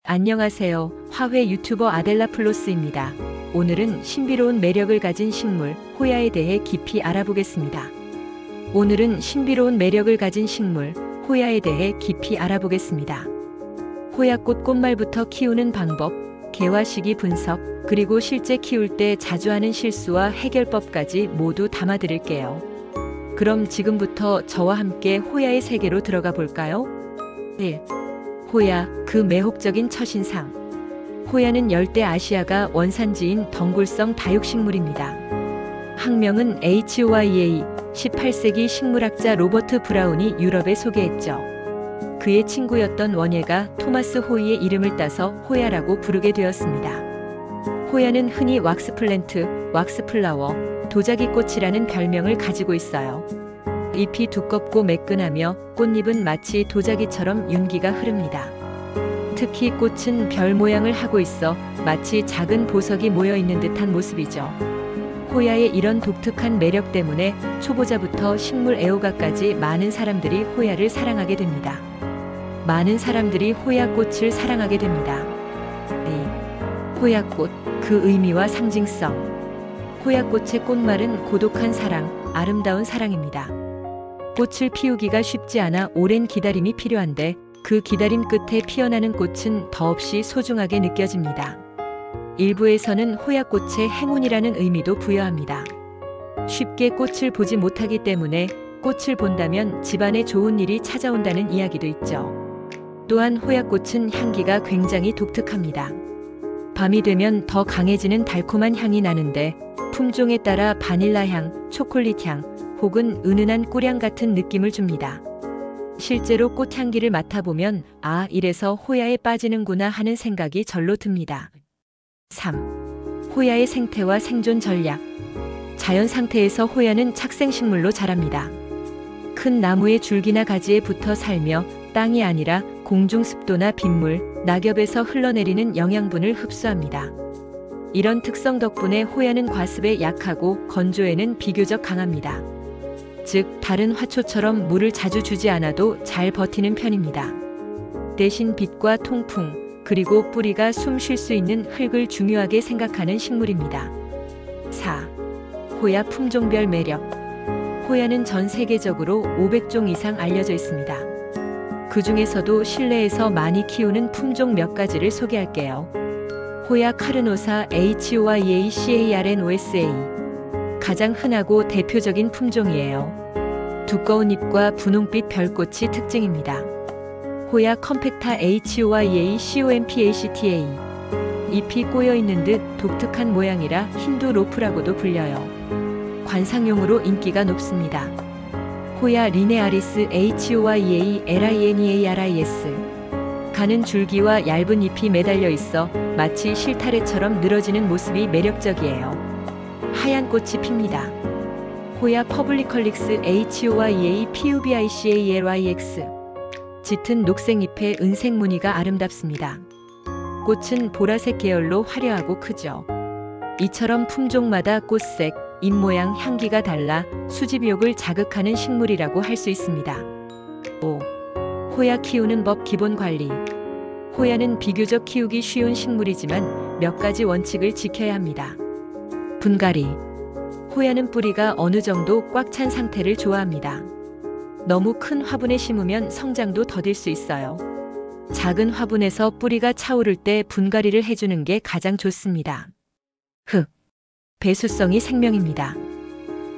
안녕하세요. 화훼 유튜버 아델라 플로스입니다. 오늘은 신비로운 매력을 가진 식물 호야에 대해 깊이 알아보겠습니다. 오늘은 신비로운 매력을 가진 식물 호야에 대해 깊이 알아보겠습니다. 호야꽃 꽃말부터 키우는 방법, 개화 시기 분석, 그리고 실제 키울 때 자주 하는 실수와 해결법까지 모두 담아드릴게요. 그럼 지금부터 저와 함께 호야의 세계로 들어가 볼까요? 1. 호야, 그 매혹적인 첫인상. 호야는 열대 아시아가 원산지인 덩굴성 다육식물입니다. 학명은 HOYA, 18세기 식물학자 로버트 브라운이 유럽에 소개했죠. 그의 친구였던 원예가 토마스 호이의 이름을 따서 호야라고 부르게 되었습니다. 호야는 흔히 왁스플랜트, 왁스플라워, 도자기꽃이라는 별명을 가지고 있어요. 잎이 두껍고 매끈하며 꽃잎은 마치 도자기처럼 윤기가 흐릅니다. 특히 꽃은 별 모양을 하고 있어 마치 작은 보석이 모여 있는 듯한 모습이죠. 호야의 이런 독특한 매력 때문에 초보자부터 식물 애호가까지 많은 사람들이 호야를 사랑하게 됩니다. 많은 사람들이 호야꽃을 사랑하게 됩니다. 2. 호야꽃, 그 의미와 상징성. 호야꽃의 꽃말은 고독한 사랑, 아름다운 사랑입니다. 꽃을 피우기가 쉽지 않아 오랜 기다림이 필요한데 그 기다림 끝에 피어나는 꽃은 더없이 소중하게 느껴집니다. 일부에서는 호야꽃의 행운이라는 의미도 부여합니다. 쉽게 꽃을 보지 못하기 때문에 꽃을 본다면 집안에 좋은 일이 찾아온다는 이야기도 있죠. 또한 호야꽃은 향기가 굉장히 독특합니다. 밤이 되면 더 강해지는 달콤한 향이 나는데 품종에 따라 바닐라 향, 초콜릿 향, 혹은 은은한 꿀향 같은 느낌을 줍니다. 실제로 꽃향기를 맡아보면 아, 이래서 호야에 빠지는구나 하는 생각이 절로 듭니다. 3. 호야의 생태와 생존 전략. 자연 상태에서 호야는 착생식물로 자랍니다. 큰 나무의 줄기나 가지에 붙어 살며 땅이 아니라 공중 습도나 빗물, 낙엽에서 흘러내리는 영양분을 흡수합니다. 이런 특성 덕분에 호야는 과습에 약하고 건조에는 비교적 강합니다. 즉, 다른 화초처럼 물을 자주 주지 않아도 잘 버티는 편입니다. 대신 빛과 통풍, 그리고 뿌리가 숨 쉴 수 있는 흙을 중요하게 생각하는 식물입니다. 4. 호야 품종별 매력. 호야는 전 세계적으로 500종 이상 알려져 있습니다. 그 중에서도 실내에서 많이 키우는 품종 몇 가지를 소개할게요. 호야 카르노사 HOYACARNOSA. 가장 흔하고 대표적인 품종이에요. 두꺼운 잎과 분홍빛 별꽃이 특징입니다. 호야 컴팩타 HOYACOMPACTA. 잎이 꼬여있는 듯 독특한 모양이라 힌두 로프라고도 불려요. 관상용으로 인기가 높습니다. 호야 리네아리스 HOYALINEARIS. 가는 줄기와 얇은 잎이 매달려 있어 마치 실타래처럼 늘어지는 모습이 매력적이에요. 하얀 꽃이 핍니다. 호야 퍼블리컬릭스 HOYAPUBICALYX. 짙은 녹색 잎에 은색 무늬가 아름답습니다. 꽃은 보라색 계열로 화려하고 크죠. 이처럼 품종마다 꽃색, 잎 모양, 향기가 달라 수집욕을 자극하는 식물이라고 할 수 있습니다. 5. 호야 키우는 법 기본 관리. 호야는 비교적 키우기 쉬운 식물이지만 몇 가지 원칙을 지켜야 합니다. 분갈이. 호야는 뿌리가 어느 정도 꽉 찬 상태를 좋아합니다. 너무 큰 화분에 심으면 성장도 더딜 수 있어요. 작은 화분에서 뿌리가 차오를 때 분갈이를 해주는 게 가장 좋습니다. 흙. 배수성이 생명입니다.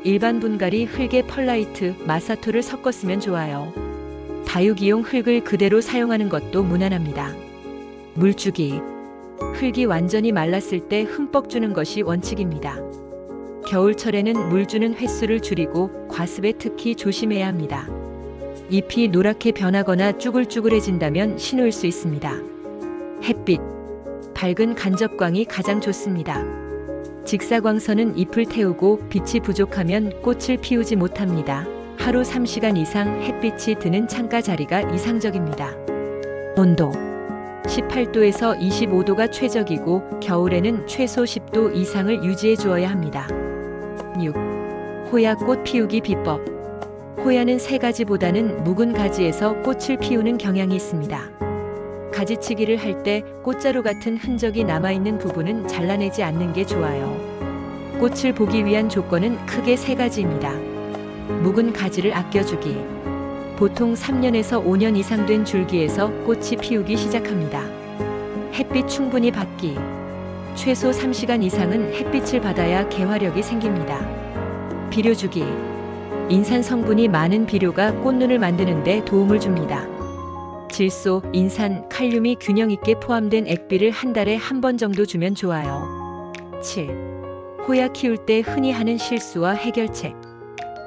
일반 분갈이 흙에 펄라이트, 마사토를 섞어 쓰면 좋아요. 다육이용 흙을 그대로 사용하는 것도 무난합니다. 물주기. 흙이 완전히 말랐을 때 흠뻑 주는 것이 원칙입니다. 겨울철에는 물 주는 횟수를 줄이고 과습에 특히 조심해야 합니다. 잎이 노랗게 변하거나 쭈글쭈글해진다면 신호일 수 있습니다. 햇빛. 밝은 간접광이 가장 좋습니다. 직사광선은 잎을 태우고 빛이 부족하면 꽃을 피우지 못합니다. 하루 3시간 이상 햇빛이 드는 창가 자리가 이상적입니다. 온도. 18도에서 25도가 최적이고 겨울에는 최소 10도 이상을 유지해 주어야 합니다. 6. 호야 꽃 피우기 비법. 호야는 새 가지보다는 묵은 가지에서 꽃을 피우는 경향이 있습니다. 가지치기를 할 때 꽃자루 같은 흔적이 남아있는 부분은 잘라내지 않는 게 좋아요. 꽃을 보기 위한 조건은 크게 3가지입니다. 묵은 가지를 아껴주기. 보통 3년에서 5년 이상 된 줄기에서 꽃이 피우기 시작합니다. 햇빛 충분히 받기. 최소 3시간 이상은 햇빛을 받아야 개화력이 생깁니다. 비료 주기. 인산 성분이 많은 비료가 꽃눈을 만드는 데 도움을 줍니다. 질소, 인산, 칼륨이 균형 있게 포함된 액비를 한 달에 한 번 정도 주면 좋아요. 7. 호야 키울 때 흔히 하는 실수와 해결책.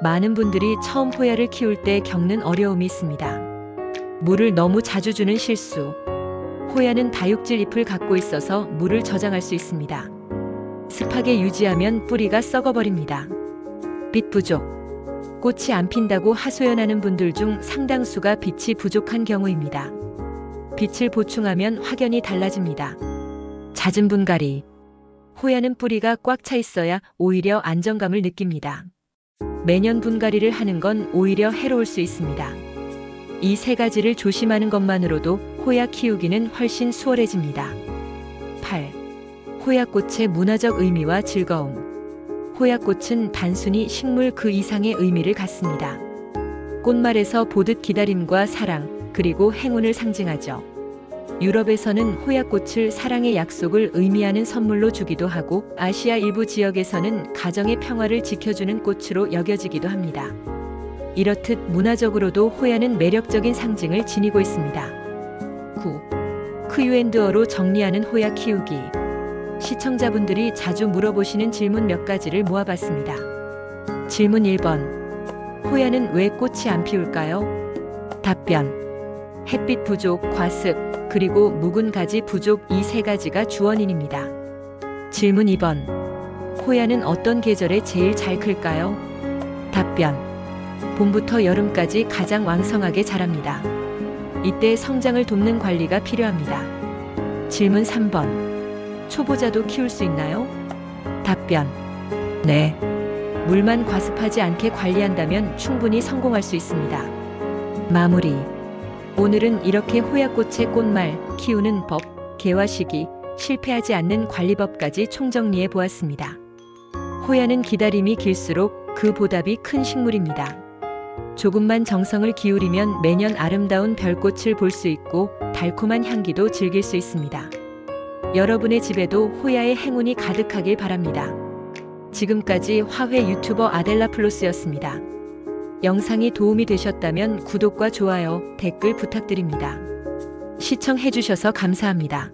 많은 분들이 처음 호야를 키울 때 겪는 어려움이 있습니다. 물을 너무 자주 주는 실수. 호야는 다육질 잎을 갖고 있어서 물을 저장할 수 있습니다. 습하게 유지하면 뿌리가 썩어버립니다. 빛 부족. 꽃이 안 핀다고 하소연하는 분들 중 상당수가 빛이 부족한 경우입니다. 빛을 보충하면 확연히 달라집니다. 잦은 분갈이. 호야는 뿌리가 꽉 차 있어야 오히려 안정감을 느낍니다. 매년 분갈이를 하는 건 오히려 해로울 수 있습니다. 이 3가지를 조심하는 것만으로도 호야 키우기는 훨씬 수월해집니다. 8. 호야꽃의 문화적 의미와 즐거움. 호야꽃은 단순히 식물 그 이상의 의미를 갖습니다. 꽃말에서 보듯 기다림과 사랑, 그리고 행운을 상징하죠. 유럽에서는 호야꽃을 사랑의 약속을 의미하는 선물로 주기도 하고, 아시아 일부 지역에서는 가정의 평화를 지켜주는 꽃으로 여겨지기도 합니다. 이렇듯 문화적으로도 호야는 매력적인 상징을 지니고 있습니다. 9. Q&A로 정리하는 호야 키우기. 시청자분들이 자주 물어보시는 질문 몇 가지를 모아봤습니다. 질문 1번. 호야는 왜 꽃이 안 피울까요? 답변. 햇빛 부족, 과습, 그리고 묵은 가지 부족, 이 3가지가 주원인입니다. 질문 2번. 호야는 어떤 계절에 제일 잘 클까요? 답변. 봄부터 여름까지 가장 왕성하게 자랍니다. 이때 성장을 돕는 관리가 필요합니다. 질문 3번. 초보자도 키울 수 있나요? 답변. 네. 물만 과습하지 않게 관리한다면 충분히 성공할 수 있습니다. 마무리. 오늘은 이렇게 호야꽃의 꽃말, 키우는 법, 개화 시기, 실패하지 않는 관리법까지 총정리해 보았습니다. 호야는 기다림이 길수록 그 보답이 큰 식물입니다. 조금만 정성을 기울이면 매년 아름다운 별꽃을 볼 수 있고 달콤한 향기도 즐길 수 있습니다. 여러분의 집에도 호야의 행운이 가득하길 바랍니다. 지금까지 화훼 유튜버 아델라 플로스였습니다. 영상이 도움이 되셨다면 구독과 좋아요, 댓글 부탁드립니다. 시청해주셔서 감사합니다.